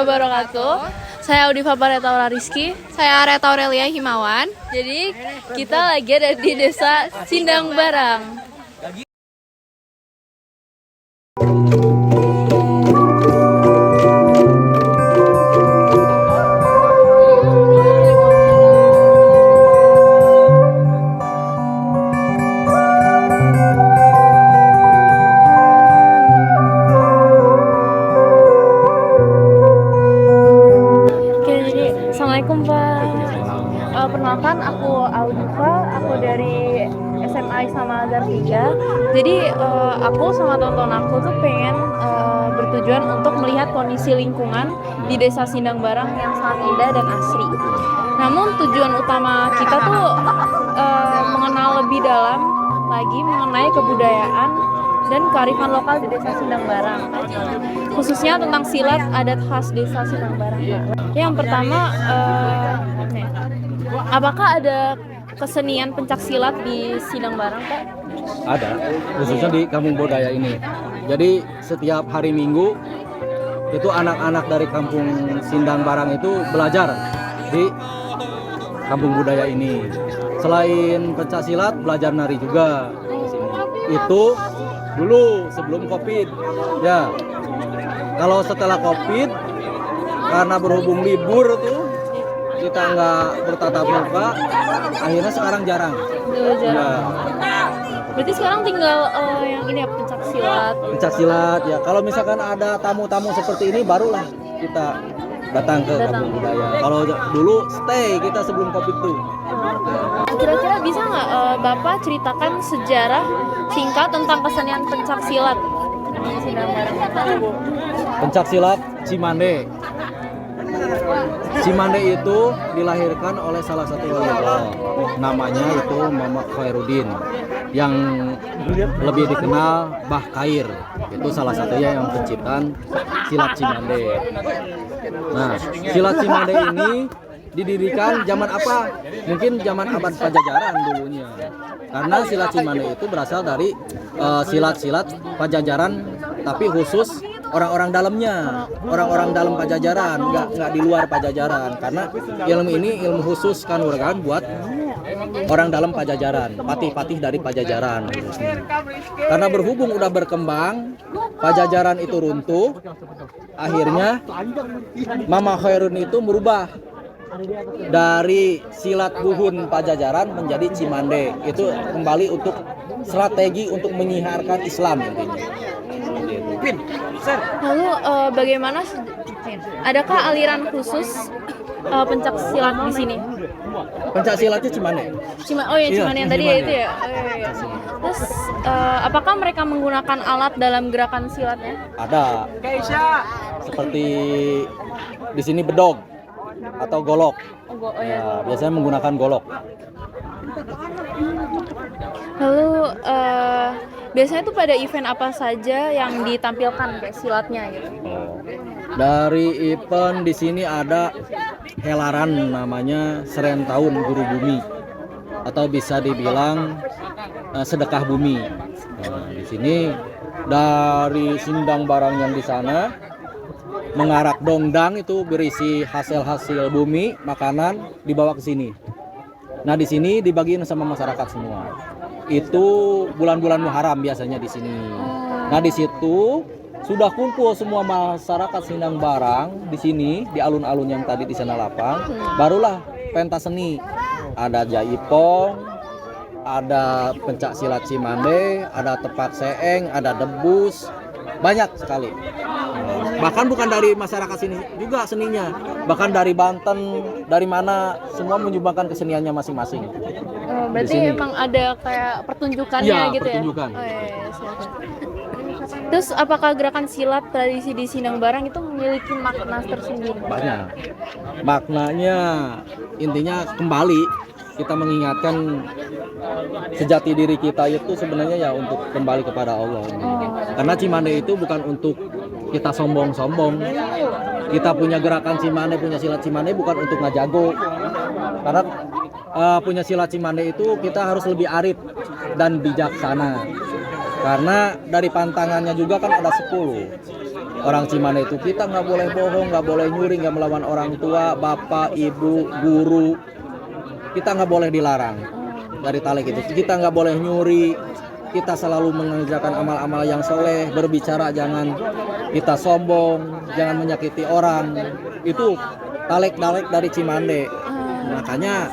wabarakatuh. Saya Audifa Bareta Rizky. Saya Reta Aurelia Himawan. Jadi kita lagi ada di Desa Sindang Barang. Assalamualaikum Pak. Perkenalkan aku Audifa, aku dari SMA Islam Azhar 3. Jadi aku sama teman-teman aku tuh pengen bertujuan untuk melihat kondisi lingkungan di Desa Sindang Barang yang sangat indah dan asri. Namun tujuan utama kita tuh mengenal lebih dalam lagi mengenai kebudayaan dan kearifan lokal di Desa Sindang Barang, khususnya tentang silat adat khas Desa Sindang Barang. Yang pertama, apakah ada kesenian pencak silat di Sindang Barang, Pak? Ada, khususnya di Kampung Budaya ini. Jadi setiap hari Minggu itu anak-anak dari Kampung Sindang Barang itu belajar di Kampung Budaya ini. Selain pencak silat, belajar nari juga. Itu dulu sebelum Covid. Ya, kalau setelah Covid, karena berhubung libur tuh kita nggak bertatap muka, akhirnya sekarang jarang. Jarang. Ya. Berarti sekarang tinggal yang ini ya, pencak silat. Pencak silat ya. Kalau misalkan ada tamu-tamu seperti ini, barulah kita datang ke Kampung Budaya. Kalau dulu stay kita sebelum Covid tuh. Kira-kira bisa nggak Bapak ceritakan sejarah singkat tentang kesenian pencak silat di Sindang Barang? Pencak silat Cimande. Cimande itu dilahirkan oleh salah satu leluhur, namanya itu Muhammad Khairuddin, yang lebih dikenal Bah Khair. Itu salah satunya yang penciptaan silat Cimande. Nah, silat Cimande ini didirikan zaman apa? Mungkin zaman abad Pajajaran dulunya. Karena silat Cimande itu berasal dari silat-silat Pajajaran, tapi khusus orang-orang dalamnya, orang-orang dalam Pajajaran, nggak di luar Pajajaran. Karena ilmu ini ilmu khusus kan buat orang dalam Pajajaran, patih-patih dari Pajajaran. Karena berhubung udah berkembang, Pajajaran itu runtuh. Akhirnya Mama Khairun itu merubah dari silat buhun Pajajaran menjadi Cimande. Itu kembali untuk strategi untuk menyiarkan Islam intinya. Lalu bagaimana? Adakah aliran khusus pencak silat di sini? Pencak silatnya Cimande. Cimande yang tadi ya itu ya. Iya. Terus apakah mereka menggunakan alat dalam gerakan silatnya? Ada. Seperti di sini bedog atau golok. Ya, biasanya menggunakan golok. Lalu biasanya tuh pada event apa saja yang ditampilkan kayak silatnya gitu? Dari event di sini ada helaran namanya Serentahun Guru Bumi, atau bisa dibilang sedekah bumi. Nah, di sini dari Sindang Barang yang di sana mengarak dongdang itu berisi hasil-hasil bumi, makanan dibawa ke sini. Nah, di sini dibagiin sama masyarakat semua. Itu bulan-bulan Muharram biasanya di sini. Nah, di situ sudah kumpul semua masyarakat Sindang Barang di sini, di alun-alun yang tadi di sana lapang. Barulah pentas seni. Ada jaipong, ada pencak silat Cimande, ada tepak seeng, ada debus. Banyak sekali. Bahkan bukan dari masyarakat sini juga seninya, bahkan dari Banten, dari mana, semua menyumbangkan keseniannya masing-masing. Berarti emang ada kayak pertunjukannya ya, gitu pertunjukan. Ya? Oh iya, silakan. Terus apakah gerakan silat tradisi di Sindang Barang itu memiliki makna tersendiri? Banyak. Maknanya intinya kembali kita mengingatkan sejati diri kita itu sebenarnya ya untuk kembali kepada Allah. Karena Cimande itu bukan untuk kita sombong-sombong. Kita punya gerakan Cimande, punya silat Cimande bukan untuk ngajago. Karena punya silat Cimande itu kita harus lebih arif dan bijaksana. Karena dari pantangannya juga kan ada 10. orang Cimande itu kita nggak boleh bohong, nggak boleh nyuri, nggak melawan orang tua, bapak, ibu, guru. Kita nggak boleh dilarang dari talek itu. Kita nggak boleh nyuri. Kita selalu mengerjakan amal-amal yang soleh, berbicara jangan kita sombong, jangan menyakiti orang. Itu talek-talek dari Cimande. Makanya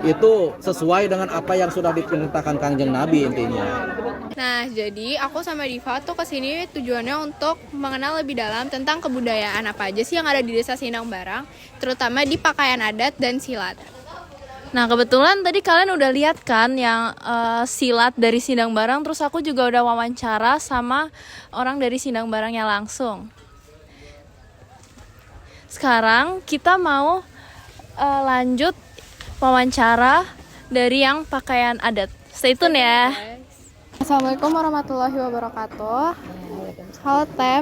itu sesuai dengan apa yang sudah diperintahkan Kangjeng Nabi intinya. Nah, jadi aku sama Diva tuh kesini tujuannya untuk mengenal lebih dalam tentang kebudayaan apa aja sih yang ada di Desa Sindang Barang, terutama di pakaian adat dan silat. Nah, kebetulan tadi kalian udah lihat kan yang silat dari Sindang Barang, terus aku juga udah wawancara sama orang dari Sindang Barangnya langsung. Sekarang kita mau lanjut wawancara dari yang pakaian adat. Stay tune ya. Assalamualaikum warahmatullahi wabarakatuh. Halo Teh,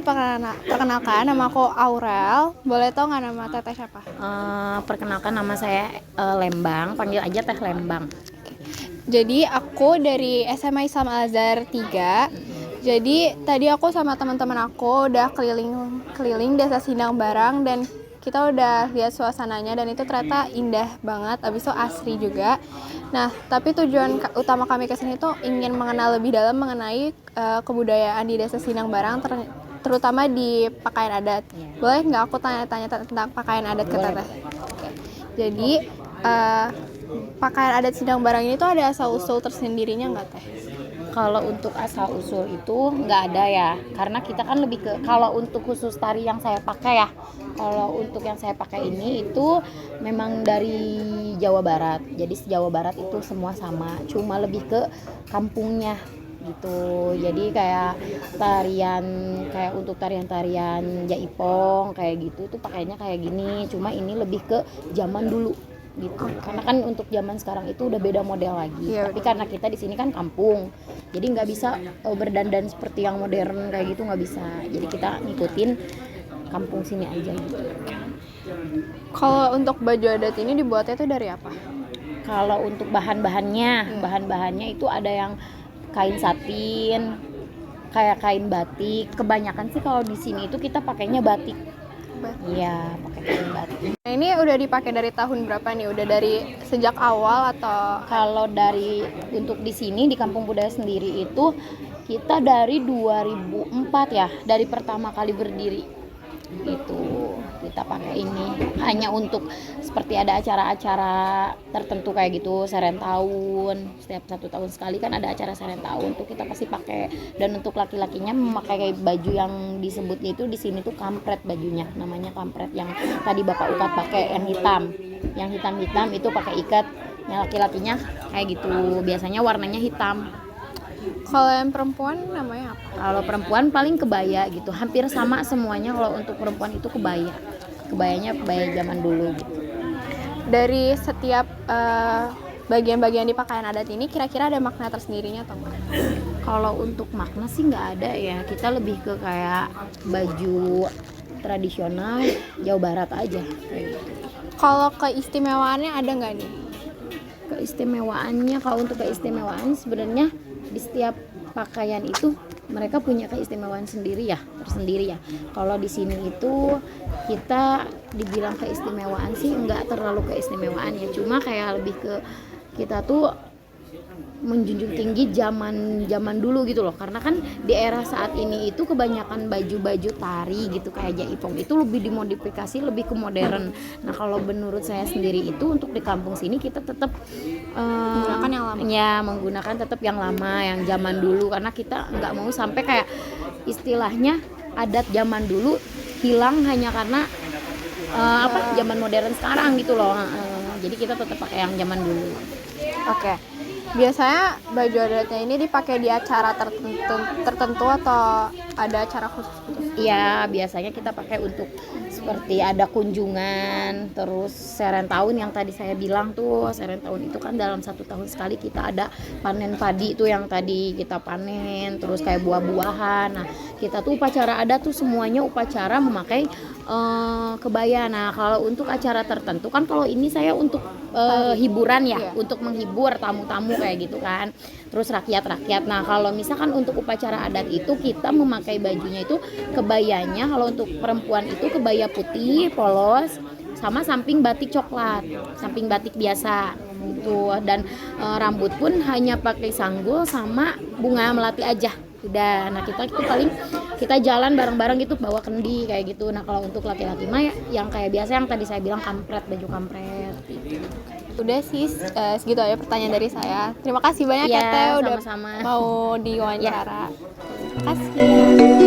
perkenalkan nama aku Aurel. Boleh tau nggak nama Teteh siapa? Perkenalkan nama saya Lembang, panggil aja Teh Lembang. Jadi aku dari SMA Islam Al-Azhar 3. Jadi tadi aku sama teman-teman aku udah keliling Desa Sindang Barang dan kita udah lihat suasananya dan itu ternyata indah banget, abis itu asri juga. Nah, tapi tujuan utama kami kesini tuh ingin mengenal lebih dalam mengenai kebudayaan di Desa Sindang Barang, terutama di pakaian adat. Boleh nggak aku tanya-tanya tentang pakaian adat ke Teteh? Oke. Jadi pakaian adat Sindang Barang ini tuh ada asal-usul tersendirinya nggak Teh? Kalau untuk asal usul itu nggak ada ya, karena kita kan lebih ke kalau untuk khusus tari yang saya pakai ya. Kalau untuk yang saya pakai ini itu memang dari Jawa Barat. Jadi Jawa Barat itu semua sama, cuma lebih ke kampungnya gitu. Jadi kayak untuk tarian-tarian jaipong kayak gitu tuh pakainya kayak gini. Cuma ini lebih ke zaman dulu gitu. Karena kan untuk zaman sekarang itu udah beda model lagi. Tapi karena kita di sini kan kampung, jadi nggak bisa berdandan seperti yang modern kayak gitu, nggak bisa. Jadi kita ngikutin kampung sini aja gitu. Kalau untuk baju adat ini dibuatnya itu dari apa? Kalau untuk bahan-bahannya itu ada yang kain satin, kayak kain batik. Kebanyakan sih kalau di sini itu kita pakainya batik. Iya, pakai kain batik. Nah, ini udah dipakai dari tahun berapa nih? Udah dari sejak awal atau? Kalau untuk di sini di Kampung Budaya sendiri itu kita dari 2004 ya, dari pertama kali berdiri itu kita pakai ini hanya untuk seperti ada acara-acara tertentu kayak gitu, seren tahun, setiap 1 tahun sekali kan ada acara seren tahun tuh kita pasti pakai. Dan untuk laki-lakinya memakai baju yang disebutnya itu di sini tuh kampret, bajunya namanya kampret, yang tadi Bapak Ukat pakai yang hitam itu pakai ikat. Yang laki-lakinya kayak gitu, biasanya warnanya hitam. Kalau yang perempuan namanya apa? Kalau perempuan paling kebaya gitu, hampir sama semuanya. Kalau untuk perempuan itu kebayanya kebaya zaman dulu gitu. Dari setiap bagian-bagian di pakaian adat ini kira-kira ada makna tersendirinya atau enggak? Kalau untuk makna sih nggak ada ya, kita lebih ke kayak baju tradisional Jawa Barat aja kayak gitu. Kalau keistimewaannya ada nggak nih? Keistimewaannya, kalau untuk keistimewaan sebenarnya di setiap pakaian itu mereka punya keistimewaan tersendiri ya. Kalau di sini itu kita dibilang keistimewaan sih enggak terlalu keistimewaan ya, cuma kayak lebih ke kita tuh menjunjung tinggi zaman dulu gitu loh. Karena kan di era saat ini itu kebanyakan baju-baju tari gitu kayak jaipong itu lebih dimodifikasi, lebih ke modern. Nah, kalau menurut saya sendiri itu untuk di kampung sini kita tetap Menggunakan yang lama. Ya, menggunakan tetap yang lama, yang zaman dulu, karena kita nggak mau sampai kayak istilahnya adat zaman dulu hilang hanya karena zaman modern sekarang gitu loh. Jadi kita tetap pakai yang zaman dulu. Oke. Biasanya baju adatnya ini dipakai di acara tertentu atau ada acara khusus gitu? Iya, biasanya kita pakai untuk seperti ada kunjungan, terus serentahun yang tadi saya bilang tuh, serentahun itu kan dalam 1 tahun sekali kita ada panen padi tuh yang tadi kita panen, terus kayak buah-buahan. Nah kita tuh upacara adat tuh semuanya upacara memakai kebaya. Nah kalau untuk acara tertentu kan, kalau ini saya untuk hiburan ya, untuk menghibur tamu-tamu kayak gitu kan, terus rakyat-rakyat. Nah kalau misalkan untuk upacara adat itu kita memakai bajunya itu kebayanya, kalau untuk perempuan itu kebaya putih polos sama samping batik coklat, samping batik biasa gitu, dan rambut pun hanya pakai sanggul sama bunga melati aja udah. Nah kita itu paling kita jalan bareng-bareng gitu bawa kendi kayak gitu. Nah kalau untuk laki-laki mah yang kayak biasa yang tadi saya bilang kampret, baju kampret gitu. Udah sih segitu aja pertanyaan dari saya. Terima kasih banyak ya Teh udah sama-sama. mau diwawancara. Terima kasih.